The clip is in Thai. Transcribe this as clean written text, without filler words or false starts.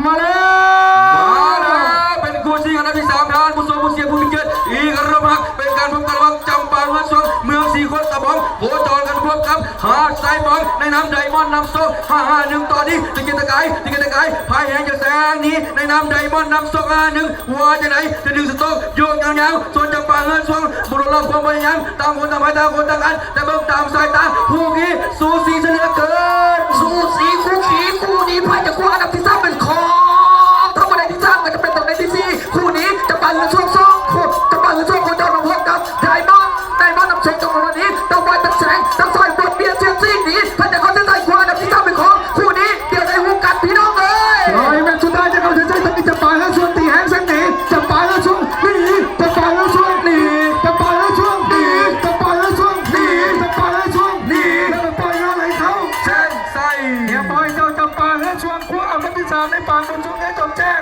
มาแล้วเป็นคู่ชิงอันดับที่3ทานผู้ทรงผู้เสียผู้มีเกียรติอีกระมักเป็นการพบกันระหว่างจำปาเมืองสองเมือง4คนตะบองโคจรกันพบกับหาดสายบองในน้ำไดมอนด์นำโซ่5-1ต่อนี้ตะเกียรติกายพายแหงจะแซงนี้ในน้ำไดมอนด์นำโซ่5-1ว่าจะไหนจะดึงสต๊อกโยกยาวๆส่วนจำปาเมืองสองบุรุษรับความพยายามต่างคนต่างไปต่างคนต่างกันแต่เบิ่งตามสายตาผู้นี้สูสีเสลือเกินสูสีคู่ขี้คู่นี้พายจะคว้าอันดับที่3เป็นของถ้าวันไหนที่3ก็จะเป็นตำแหน่งที่4คู่นี้จะปั่นช่วงคู่จะปั่นช่วงคนจะมาพบกับไดมอนด์นำโชคจังหวะนี้ต้องไว้ตั้งแสงตั้งซอยบทเบียร์เชียงซีนี้ถ้าจะเขาจะได้คว้าอันดับที่3เป็นของคู่นี้เดี๋ยวได้หูกัดพี่น้องเลยโอ้ยแม่สุดท้ายจะเขาจะใจตั้งจะป่าแล้วช่วงตีแหงสังหนีจะป่าแล้วช่วงนี้จะป่าแล้วช่วงนี้จะป่าแล้วช่วงนี้จะป่าแล้วช่วงนี้จะป่าแล้วช่วงนี้แล้วปล่อยอะไรเขาแช่งใส่เดี๋ยวปล่อยเจ้าจะป่าแล้วช่วงคว้าอันดับที่3ในป่าคนช่วงนี้จบแจ้ง